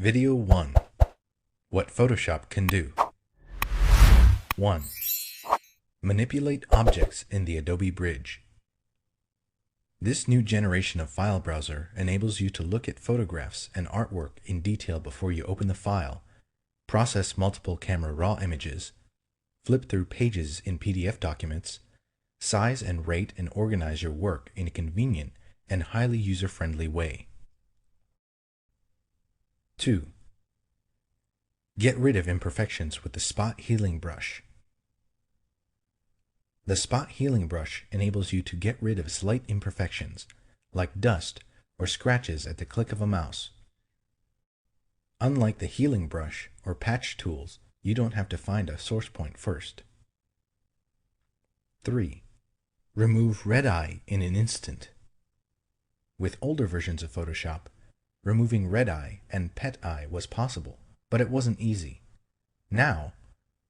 Video 1. What Photoshop can do. 1. Manipulate objects in the Adobe Bridge. This new generation of file browser enables you to look at photographs and artwork in detail before you open the file, process multiple camera raw images, flip through pages in PDF documents, size and rate and organize your work in a convenient and highly user-friendly way. 2. Get rid of imperfections with the Spot Healing Brush. The Spot Healing Brush enables you to get rid of slight imperfections, like dust or scratches at the click of a mouse. Unlike the Healing Brush or patch tools, you don't have to find a source point first. 3. Remove red eye in an instant. With older versions of Photoshop, removing red eye and pet eye was possible, but it wasn't easy. Now,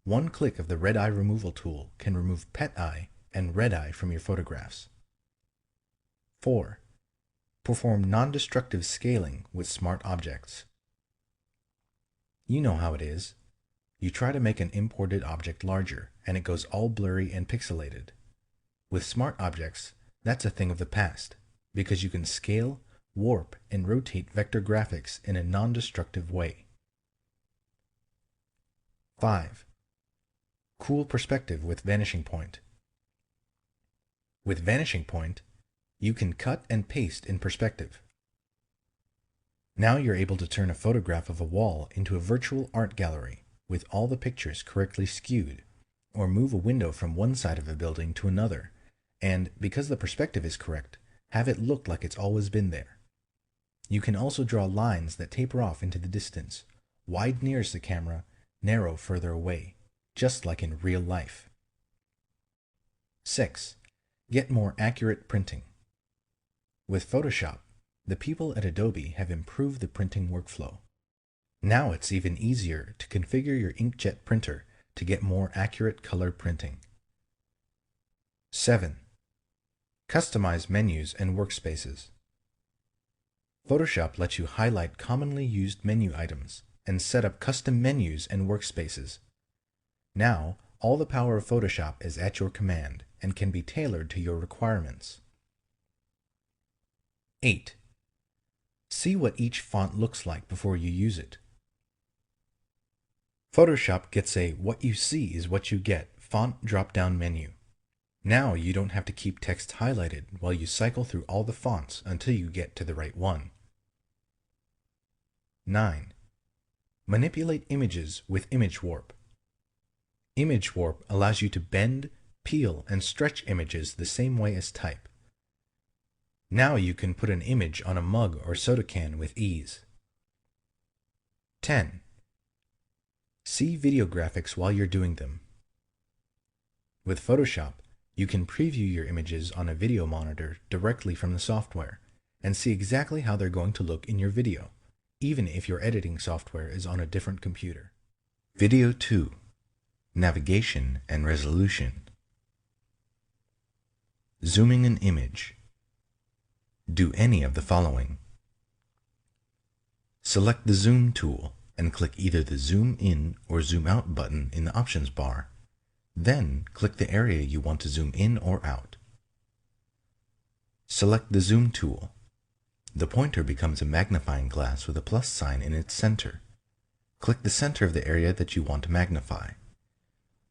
one click of the red eye removal tool can remove pet eye and red eye from your photographs. 4. Perform non-destructive scaling with smart objects. You know how it is. You try to make an imported object larger, and it goes all blurry and pixelated. With smart objects, that's a thing of the past, because you can scale, warp, and rotate vector graphics in a non-destructive way. 5. Cool perspective with Vanishing Point. With Vanishing Point, you can cut and paste in perspective. Now you're able to turn a photograph of a wall into a virtual art gallery with all the pictures correctly skewed, or move a window from one side of a building to another, and, because the perspective is correct, have it look like it's always been there. You can also draw lines that taper off into the distance, wide nearest the camera, narrow further away, just like in real life. 6. Get more accurate printing. With Photoshop, the people at Adobe have improved the printing workflow. Now it's even easier to configure your inkjet printer to get more accurate color printing. 7. Customize menus and workspaces. Photoshop lets you highlight commonly used menu items and set up custom menus and workspaces. Now, all the power of Photoshop is at your command and can be tailored to your requirements. 8. See what each font looks like before you use it. Photoshop gets a "what you see is what you get" font drop-down menu. Now you don't have to keep text highlighted while you cycle through all the fonts until you get to the right one. 9. Manipulate images with Image Warp. Image Warp allows you to bend, peel, and stretch images the same way as type. Now you can put an image on a mug or soda can with ease. 10. See video graphics while you're doing them. With Photoshop, you can preview your images on a video monitor directly from the software and see exactly how they're going to look in your video, even if your editing software is on a different computer. Video 2. Navigation and resolution. Zooming an image. Do any of the following. Select the Zoom tool and click either the Zoom In or Zoom Out button in the options bar. Then click the area you want to zoom in or out. Select the Zoom tool. The pointer becomes a magnifying glass with a plus sign in its center. Click the center of the area that you want to magnify.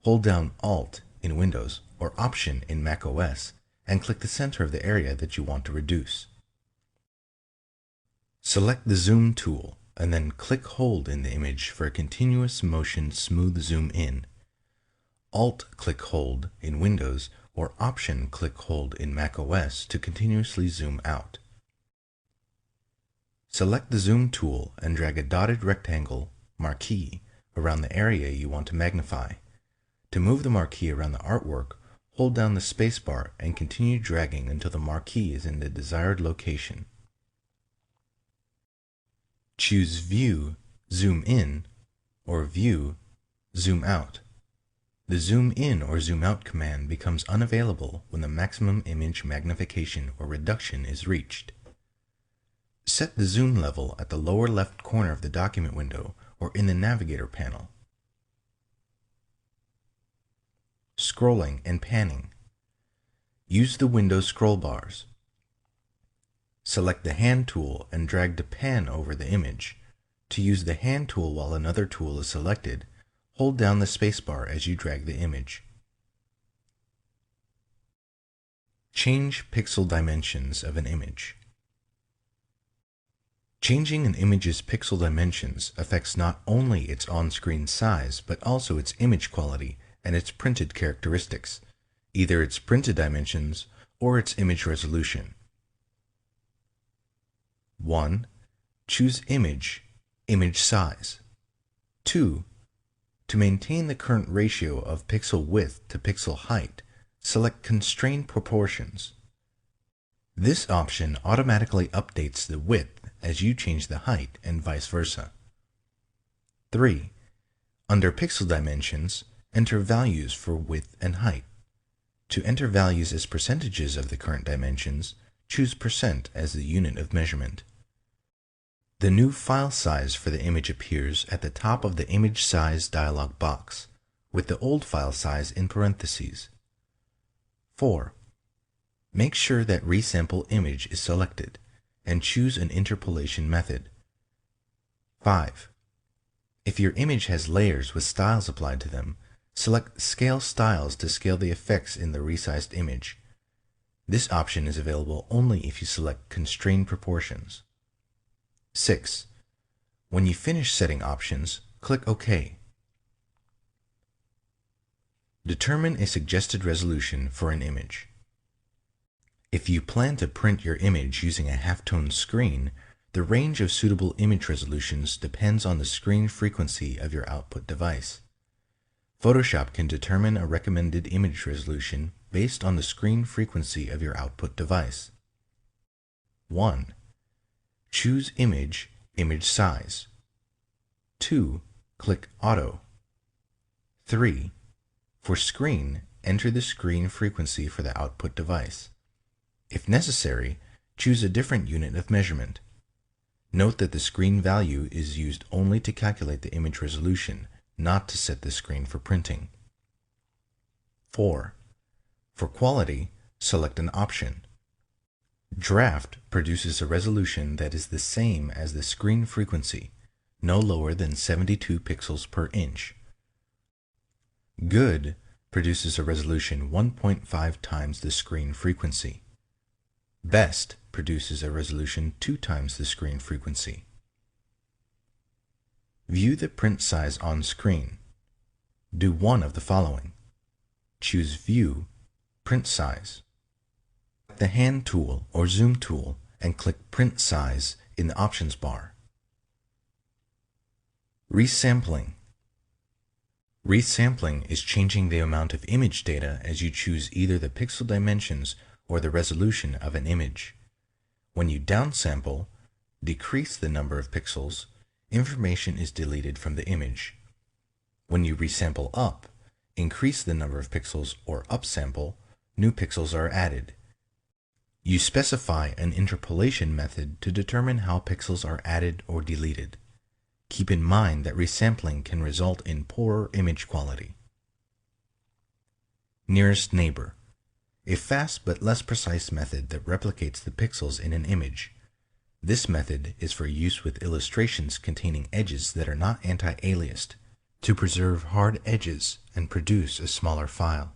Hold down Alt in Windows or Option in Mac OS and click the center of the area that you want to reduce. Select the Zoom tool and then click-hold in the image for a continuous motion smooth zoom in. Alt-click-hold in Windows or Option-click-hold in Mac OS to continuously zoom out. Select the Zoom tool and drag a dotted rectangle marquee around the area you want to magnify. To move the marquee around the artwork, hold down the spacebar and continue dragging until the marquee is in the desired location. Choose View, Zoom In, or View, Zoom Out. The Zoom In or Zoom Out command becomes unavailable when the maximum image magnification or reduction is reached. Set the zoom level at the lower left corner of the document window or in the navigator panel. Scrolling and panning. Use the window scroll bars. Select the hand tool and drag to pan over the image. To use the hand tool while another tool is selected, hold down the spacebar as you drag the image. Change pixel dimensions of an image. Changing an image's pixel dimensions affects not only its on-screen size, but also its image quality and its printed characteristics, either its printed dimensions or its image resolution. 1. Choose Image size. 2. To maintain the current ratio of pixel width to pixel height, select Constrain Proportions. This option automatically updates the width as you change the height and vice versa. 3. Under Pixel Dimensions, enter values for width and height. To enter values as percentages of the current dimensions, choose % as the unit of measurement. The new file size for the image appears at the top of the Image Size dialog box, with the old file size in parentheses. 4. Make sure that Resample Image is selected, and choose an interpolation method. 5. If your image has layers with styles applied to them, select Scale Styles to scale the effects in the resized image. This option is available only if you select Constrain Proportions. 6. When you finish setting options, click OK. Determine a suggested resolution for an image. If you plan to print your image using a halftone screen, the range of suitable image resolutions depends on the screen frequency of your output device. Photoshop can determine a recommended image resolution based on the screen frequency of your output device. 1. Choose Image size. 2. Click Auto. 3. For screen, enter the screen frequency for the output device. If necessary, choose a different unit of measurement. Note that the screen value is used only to calculate the image resolution, not to set the screen for printing. 4. For quality, select an option. Draft produces a resolution that is the same as the screen frequency, no lower than 72 pixels per inch. Good produces a resolution 1.5 times the screen frequency. Best produces a resolution 2 times the screen frequency. View the print size on screen. Do one of the following. Choose View, Print Size. Select the Hand tool or Zoom tool and click Print Size in the options bar. Resampling. Resampling is changing the amount of image data as you choose either the pixel dimensions or the resolution of an image. When you downsample, decrease the number of pixels, information is deleted from the image. When you resample up, increase the number of pixels or upsample, new pixels are added. You specify an interpolation method to determine how pixels are added or deleted. Keep in mind that resampling can result in poorer image quality. Nearest neighbor. A fast but less precise method that replicates the pixels in an image. This method is for use with illustrations containing edges that are not anti-aliased, to preserve hard edges and produce a smaller file.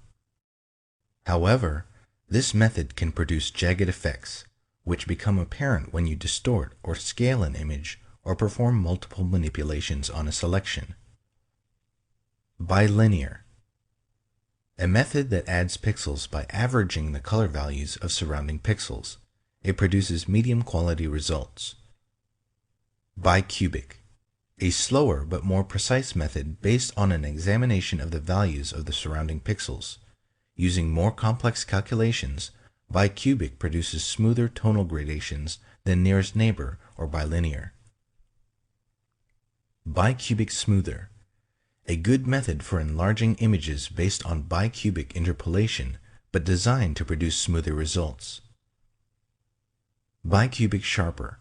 However, this method can produce jagged effects, which become apparent when you distort or scale an image or perform multiple manipulations on a selection. Bilinear. A method that adds pixels by averaging the color values of surrounding pixels. It produces medium quality results. Bicubic. A slower but more precise method based on an examination of the values of the surrounding pixels. Using more complex calculations, bicubic produces smoother tonal gradations than nearest neighbor or bilinear. Bicubic smoother. A good method for enlarging images based on bicubic interpolation, but designed to produce smoother results. Bicubic sharper.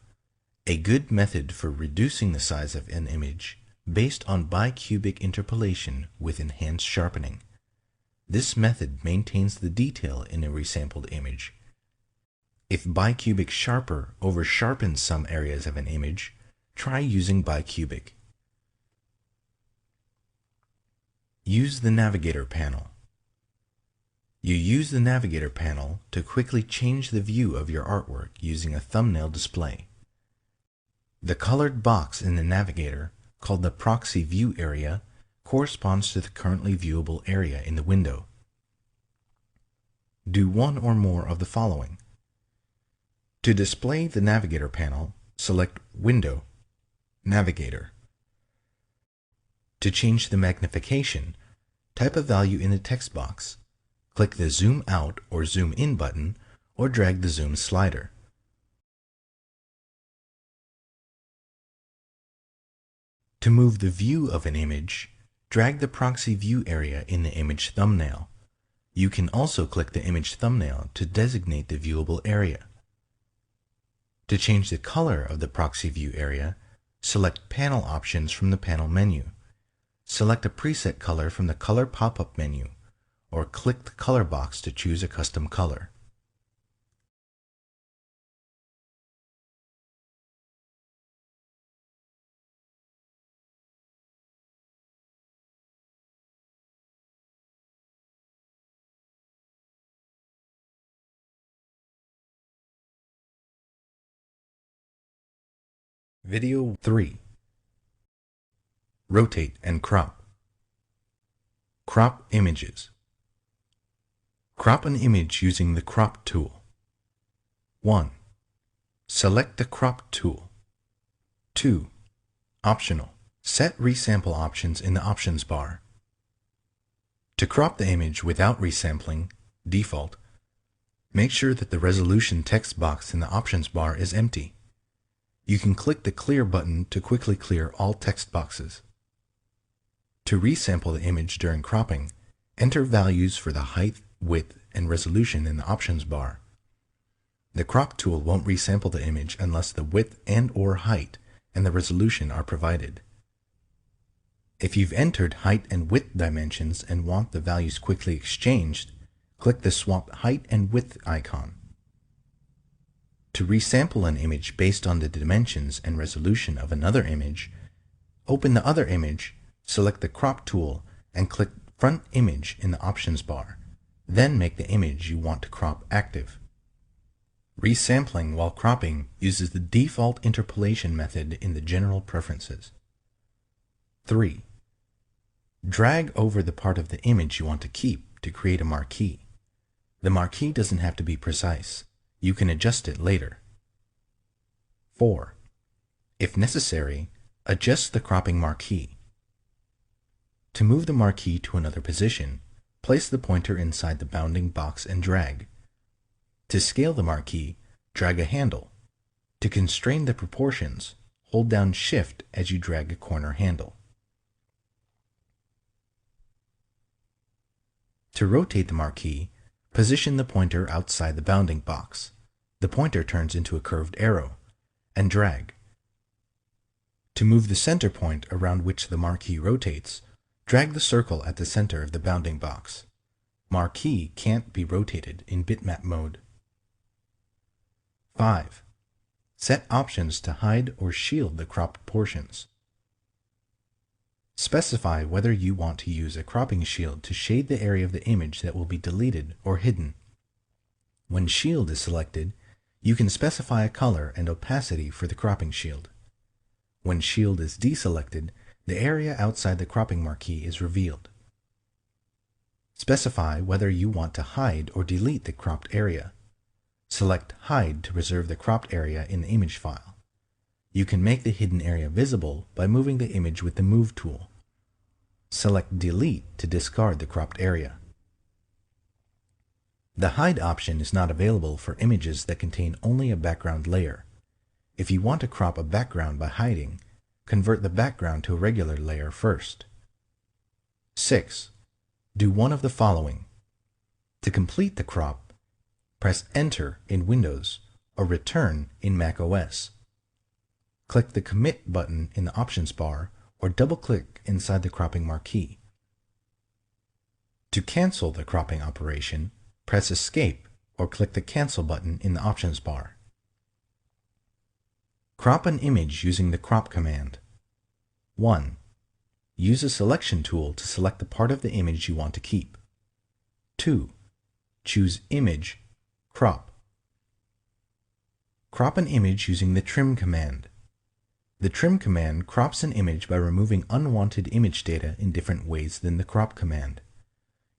A good method for reducing the size of an image based on bicubic interpolation with enhanced sharpening. This method maintains the detail in a resampled image. If bicubic sharper over-sharpens some areas of an image, try using bicubic. Use the Navigator panel. You use the Navigator panel to quickly change the view of your artwork using a thumbnail display. The colored box in the Navigator, called the proxy view area, corresponds to the currently viewable area in the window. Do one or more of the following. To display the Navigator panel, select Window, Navigator. To change the magnification, type a value in the text box. Click the Zoom Out or Zoom In button, or drag the zoom slider. To move the view of an image, drag the proxy view area in the image thumbnail. You can also click the image thumbnail to designate the viewable area. To change the color of the proxy view area, select Panel Options from the panel menu. Select a preset color from the Color pop-up menu, or click the color box to choose a custom color. Video 3. Rotate and crop. Crop images. Crop an image using the Crop tool. 1. Select the Crop tool. 2. Optional. Set resample options in the options bar. To crop the image without resampling, default, make sure that the resolution text box in the options bar is empty. You can click the Clear button to quickly clear all text boxes. To resample the image during cropping, enter values for the height, width, and resolution in the options bar. The Crop tool won't resample the image unless the width and/or height and the resolution are provided. If you've entered height and width dimensions and want the values quickly exchanged, click the Swap Height and Width icon. To resample an image based on the dimensions and resolution of another image, open the other image, select the Crop tool, and click Front Image in the options bar. Then make the image you want to crop active. Resampling while cropping uses the default interpolation method in the General Preferences. 3. Drag over the part of the image you want to keep to create a marquee. The marquee doesn't have to be precise. You can adjust it later. 4. If necessary, adjust the cropping marquee. To move the marquee to another position, place the pointer inside the bounding box and drag. To scale the marquee, drag a handle. To constrain the proportions, hold down Shift as you drag a corner handle. To rotate the marquee, position the pointer outside the bounding box. The pointer turns into a curved arrow, and drag. To move the center point around which the marquee rotates, drag the circle at the center of the bounding box. Marquee can't be rotated in bitmap mode. 5. Set options to hide or shield the cropped portions. Specify whether you want to use a cropping shield to shade the area of the image that will be deleted or hidden. When Shield is selected, you can specify a color and opacity for the cropping shield. When Shield is deselected, the area outside the cropping marquee is revealed. Specify whether you want to hide or delete the cropped area. Select Hide to preserve the cropped area in the image file. You can make the hidden area visible by moving the image with the Move tool. Select Delete to discard the cropped area. The Hide option is not available for images that contain only a background layer. If you want to crop a background by hiding, convert the background to a regular layer first. 6. Do one of the following. To complete the crop, press Enter in Windows or Return in macOS. click the Commit button in the Options bar or double-click inside the cropping marquee. To cancel the cropping operation, press Escape or click the Cancel button in the Options bar. Crop an image using the Crop command. 1. Use a selection tool to select the part of the image you want to keep. 2. Choose Image, Crop. Crop an image using the Trim command. The Trim command crops an image by removing unwanted image data in different ways than the Crop command.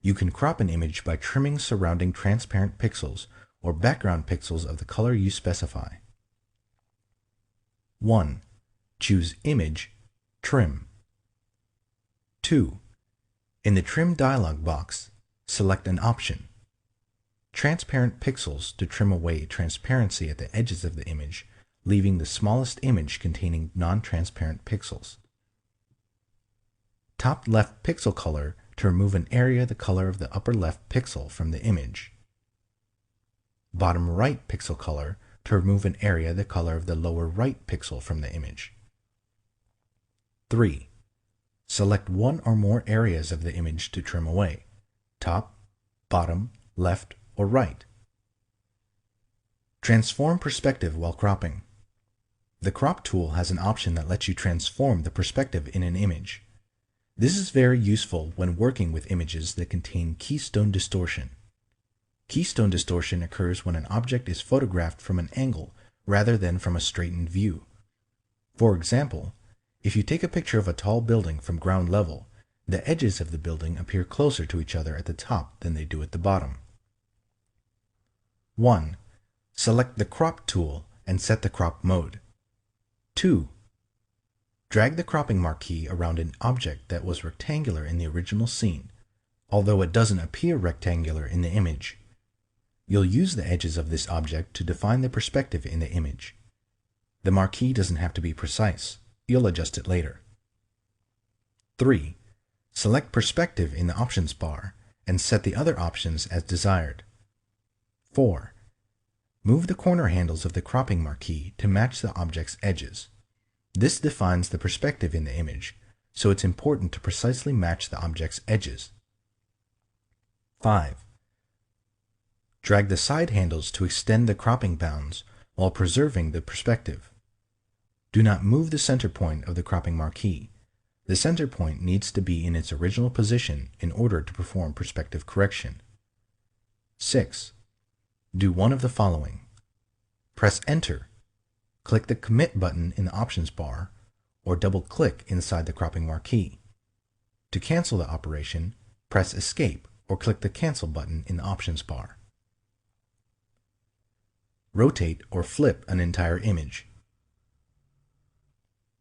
You can crop an image by trimming surrounding transparent pixels or background pixels of the color you specify. 1. Choose Image, Trim. 2. In the Trim dialog box, select an option. Transparent pixels to trim away transparency at the edges of the image, leaving the smallest image containing non-transparent pixels. Top left pixel color to remove an area the color of the upper left pixel from the image. Bottom right pixel color to remove an area the color of the lower right pixel from the image. 3. Select one or more areas of the image to trim away: top, bottom, left, or right. Transform perspective while cropping. The Crop tool has an option that lets you transform the perspective in an image. This is very useful when working with images that contain keystone distortion. Keystone distortion occurs when an object is photographed from an angle rather than from a straightened view. For example, if you take a picture of a tall building from ground level, the edges of the building appear closer to each other at the top than they do at the bottom. 1. Select the Crop tool and set the crop mode. 2. Drag the cropping marquee around an object that was rectangular in the original scene, although it doesn't appear rectangular in the image. You'll use the edges of this object to define the perspective in the image. The marquee doesn't have to be precise. You'll adjust it later. 3. Select Perspective in the Options bar and set the other options as desired. 4. Move the corner handles of the cropping marquee to match the object's edges. This defines the perspective in the image, so it's important to precisely match the object's edges. 5. Drag the side handles to extend the cropping bounds while preserving the perspective. Do not move the center point of the cropping marquee. The center point needs to be in its original position in order to perform perspective correction. 6. Do one of the following. Press Enter. Click the Commit button in the Options bar, or double-click inside the cropping marquee. To cancel the operation, press Escape or click the Cancel button in the Options bar. Rotate or flip an entire image.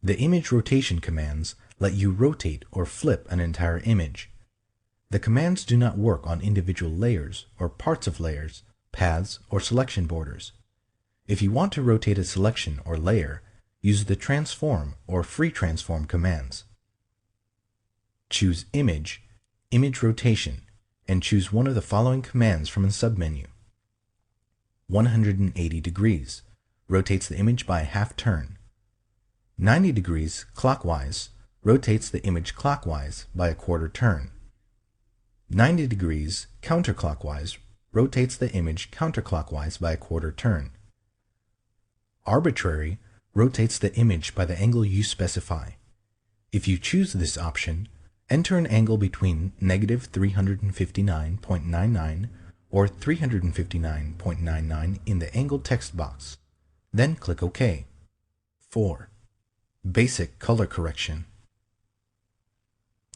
The image rotation commands let you rotate or flip an entire image. The commands do not work on individual layers or parts of layers, paths, or selection borders. If you want to rotate a selection or layer, use the Transform or Free Transform commands. Choose Image, Image Rotation, and choose one of the following commands from a submenu. 180 degrees rotates the image by a half turn. 90 degrees clockwise rotates the image clockwise by a quarter turn. 90 degrees counterclockwise rotates the image counterclockwise by a quarter turn. Arbitrary rotates the image by the angle you specify. If you choose this option, enter an angle between -359.99 or 359.99 in the angle text box. Then click OK. 4. Basic color correction.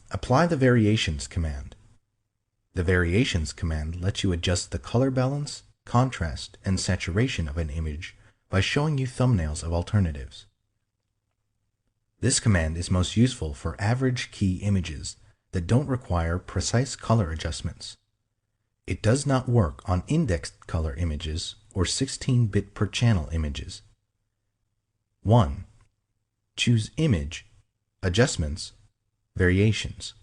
Apply the Variations command. The Variations command lets you adjust the color balance, contrast, and saturation of an image by showing you thumbnails of alternatives. This command is most useful for average key images that don't require precise color adjustments. It does not work on indexed color images or 16-bit per channel images. 1. Choose Image, Adjustments, Variations.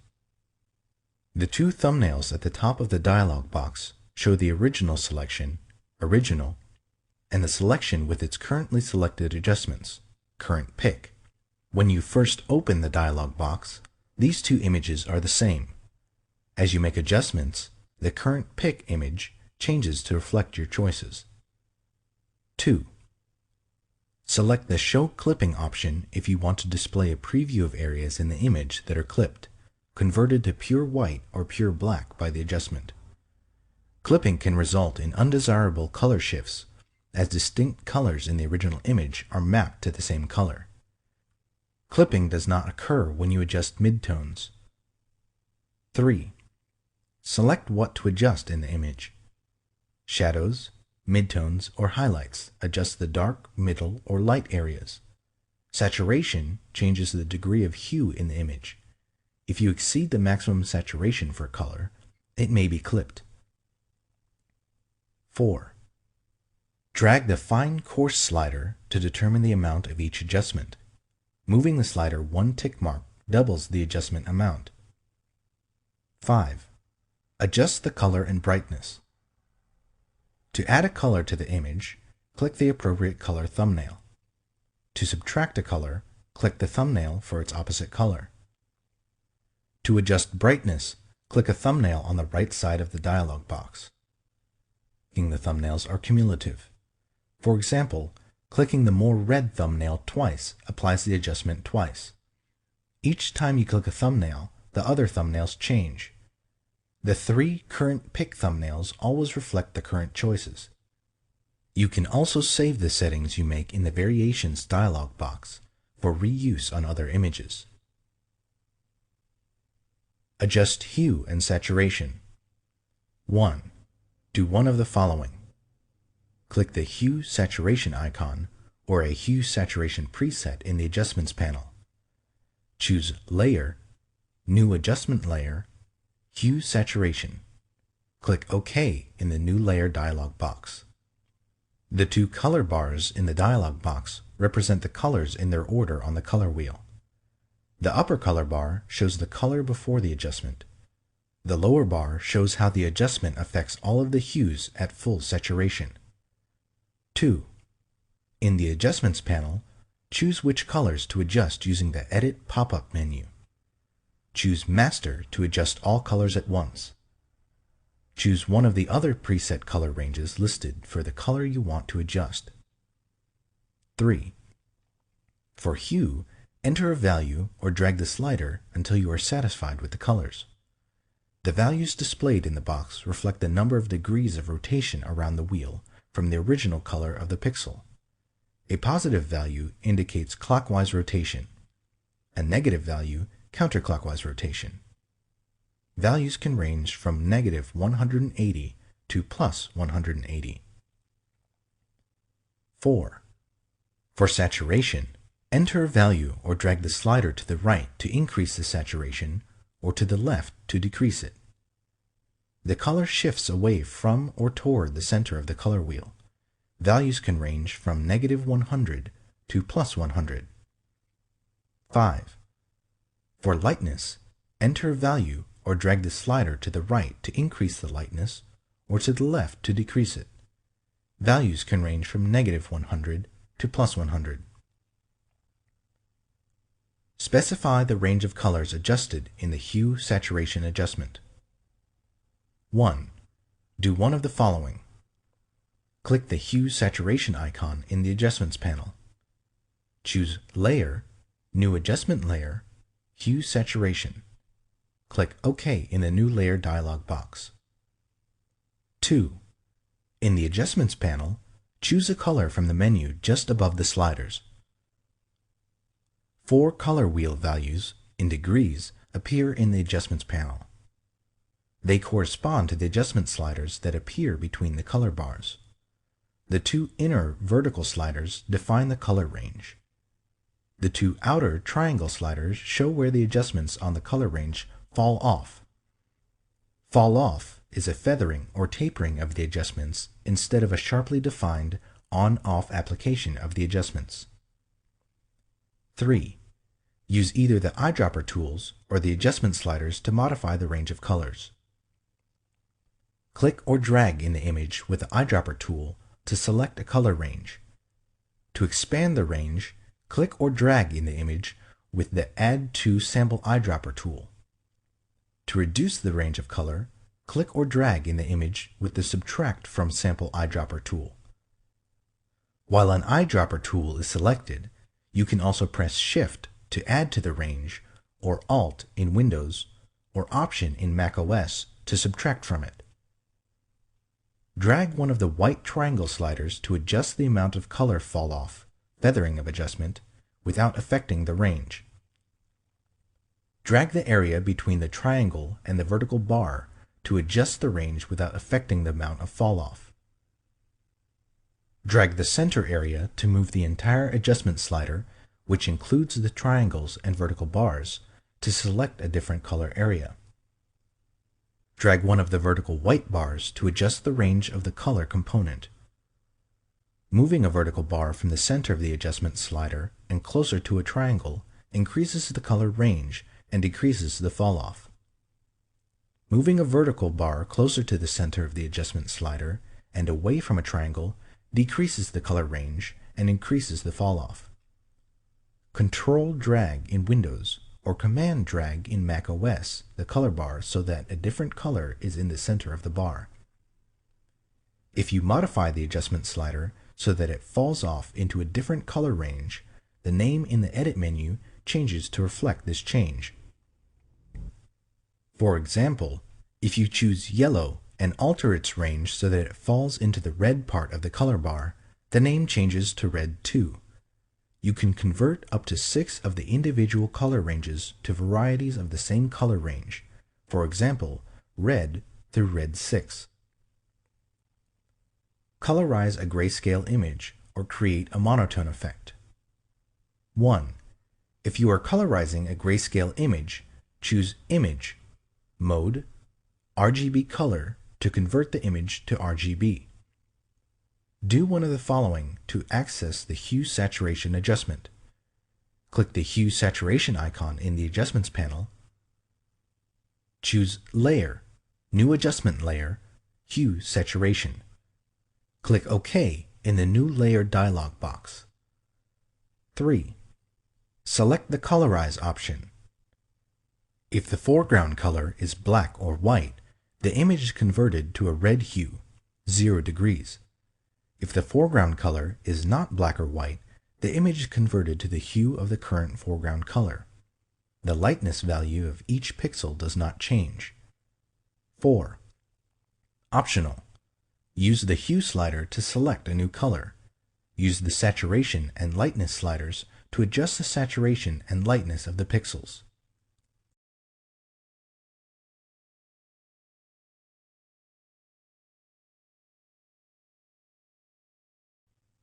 The two thumbnails at the top of the dialog box show the original selection, Original, and the selection with its currently selected adjustments, current pick. When you first open the dialog box, these two images are the same. As you make adjustments, the current pick image changes to reflect your choices. 2. Select the Show Clipping option if you want to display a preview of areas in the image that are clipped, converted to pure white or pure black by the adjustment. Clipping can result in undesirable color shifts, as distinct colors in the original image are mapped to the same color. Clipping does not occur when you adjust midtones. 3. Select what to adjust in the image. Shadows, midtones, or highlights adjust the dark, middle, or light areas. Saturation changes the degree of hue in the image. If you exceed the maximum saturation for a color, it may be clipped. 4. Drag the Fine Coarse slider to determine the amount of each adjustment. Moving the slider one tick mark doubles the adjustment amount. 5. Adjust the color and brightness. To add a color to the image, click the appropriate color thumbnail. To subtract a color, click the thumbnail for its opposite color. To adjust brightness, click a thumbnail on the right side of the dialog box. The thumbnails are cumulative. For example, clicking the More Red thumbnail twice applies the adjustment twice. Each time you click a thumbnail, the other thumbnails change. The 3 current pick thumbnails always reflect the current choices. You can also save the settings you make in the Variations dialog box for reuse on other images. Adjust hue and saturation. 1. Do one of the following. Click the Hue Saturation icon or a Hue Saturation preset in the Adjustments panel. Choose Layer, New Adjustment Layer, Hue Saturation. Click OK in the New Layer dialog box. The 2 color bars in the dialog box represent the colors in their order on the color wheel. The upper color bar shows the color before the adjustment. The lower bar shows how the adjustment affects all of the hues at full saturation. 2. In the Adjustments panel, choose which colors to adjust using the Edit pop-up menu. Choose Master to adjust all colors at once. Choose one of the other preset color ranges listed for the color you want to adjust. 3. For hue, enter a value or drag the slider until you are satisfied with the colors. The values displayed in the box reflect the number of degrees of rotation around the wheel from the original color of the pixel. A positive value indicates clockwise rotation. A negative value, counterclockwise rotation. Values can range from negative 180 to plus 180. 4. For saturation, enter a value or drag the slider to the right to increase the saturation or to the left to decrease it. The color shifts away from or toward the center of the color wheel. Values can range from negative 100 to plus 100. 5. For lightness, enter a value or drag the slider to the right to increase the lightness or to the left to decrease it. Values can range from negative 100 to plus 100. Specify the range of colors adjusted in the Hue Saturation adjustment. 1. Do one of the following. Click the Hue Saturation icon in the Adjustments panel. Choose Layer, New Adjustment Layer, Hue Saturation. Click OK in the New Layer dialog box. 2. In the Adjustments panel, choose a color from the menu just above the sliders. 4 color wheel values, in degrees, appear in the Adjustments panel. They correspond to the adjustment sliders that appear between the color bars. The 2 inner vertical sliders define the color range. The 2 outer triangle sliders show where the adjustments on the color range fall off. Fall off is a feathering or tapering of the adjustments instead of a sharply defined on-off application of the adjustments. 3. Use either the eyedropper tools or the adjustment sliders to modify the range of colors. Click or drag in the image with the eyedropper tool to select a color range. To expand the range, Click or drag in the image with the Add to Sample Eyedropper tool. To reduce the range of color, click or drag in the image with the Subtract from Sample Eyedropper tool. While an eyedropper tool is selected, you can also press Shift to add to the range, or Alt in Windows, or Option in macOS to subtract from it. Drag one of the white triangle sliders to adjust the amount of color fall off, feathering of adjustment, without affecting the range. Drag the area between the triangle and the vertical bar to adjust the range without affecting the amount of fall off. Drag the center area to move the entire adjustment slider, which includes the triangles and vertical bars, to select a different color area. Drag one of the vertical white bars to adjust the range of the color component. Moving a vertical bar from the center of the adjustment slider and closer to a triangle increases the color range and decreases the fall-off. Moving a vertical bar closer to the center of the adjustment slider and away from a triangle decreases the color range and increases the fall-off. Control drag in Windows or Command drag in macOS the color bar so that a different color is in the center of the bar. If you modify the adjustment slider so that it falls off into a different color range, the name in the Edit menu changes to reflect this change. For example, if you choose yellow and alter its range so that it falls into the red part of the color bar, the name changes to red 2. You can convert up to 6 of the individual color ranges to varieties of the same color range, for example, red through red 6. Colorize a grayscale image or create a monotone effect. 1. If you are colorizing a grayscale image, choose Image, Mode, RGB Color to convert the image to RGB. Do one of the following to access the Hue Saturation adjustment. Click the Hue Saturation icon in the Adjustments panel. Choose Layer, New Adjustment Layer, Hue Saturation. Click OK in the New Layer dialog box. 3. Select the Colorize option. If the foreground color is black or white, the image is converted to a red hue, 0 degrees. If the foreground color is not black or white, the image is converted to the hue of the current foreground color. The lightness value of each pixel does not change. 4. Optional. Use the Hue slider to select a new color. Use the Saturation and Lightness sliders to adjust the saturation and lightness of the pixels.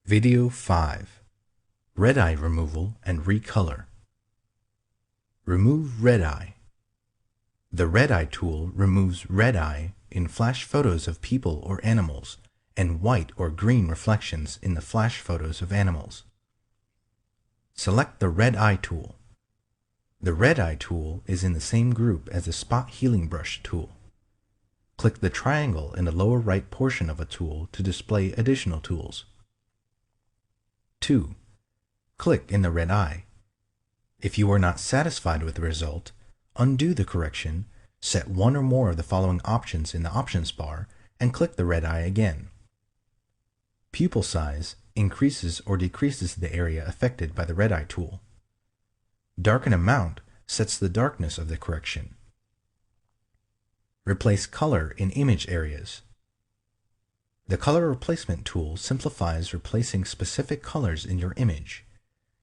Video 5. Red eye removal and recolor. Remove red eye. The red eye tool removes red eye in flash photos of people or animals and white or green reflections in the flash photos of animals. Select the red eye tool. The red eye tool is in the same group as the spot healing brush tool. Click the triangle in the lower right portion of a tool to display additional tools. 2. Click in the red eye. If you are not satisfied with the result, undo the correction, set one or more of the following options in the options bar, and click the red eye again. Pupil size increases or decreases the area affected by the red eye tool. Darken amount sets the darkness of the correction. Replace color in image areas. The color replacement tool simplifies replacing specific colors in your image.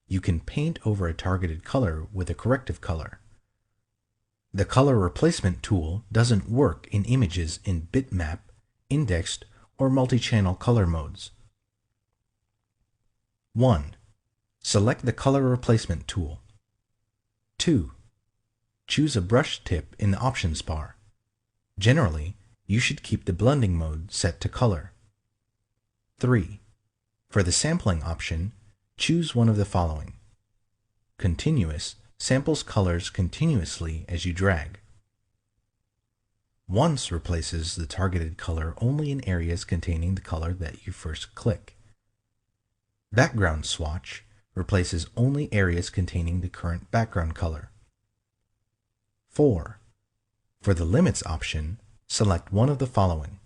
You can paint over a targeted color with a corrective color. The color replacement tool doesn't work in images in bitmap, indexed, or multi-channel color modes. 1. Select the color replacement tool. 2. Choose a brush tip in the options bar. Generally, you should keep the blending mode set to color. 3. For the sampling option, choose one of the following. Continuous samples colors continuously as you drag. Once replaces the targeted color only in areas containing the color that you first click. Background swatch replaces only areas containing the current background color. 4. For the limits option, select one of the following.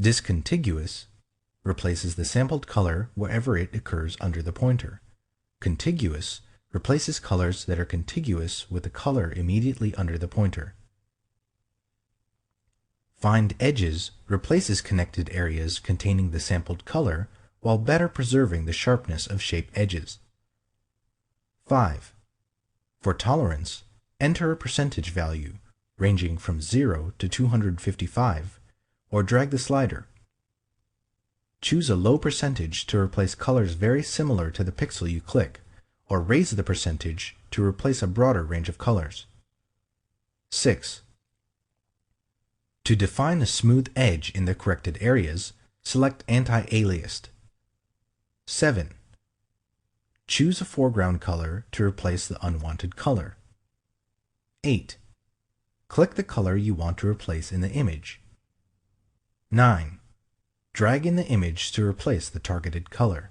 Discontiguous replaces the sampled color wherever it occurs under the pointer. Contiguous replaces colors that are contiguous with the color immediately under the pointer. Find edges replaces connected areas containing the sampled color while better preserving the sharpness of shaped edges. 5. For tolerance, enter a percentage value ranging from 0 to 255 or drag the slider. Choose a low percentage to replace colors very similar to the pixel you click, or raise the percentage to replace a broader range of colors. 6. To define a smooth edge in the corrected areas, select Anti-Aliased. 7. Choose a foreground color to replace the unwanted color. 8. Click the color you want to replace in the image. 9. Drag in the image to replace the targeted color.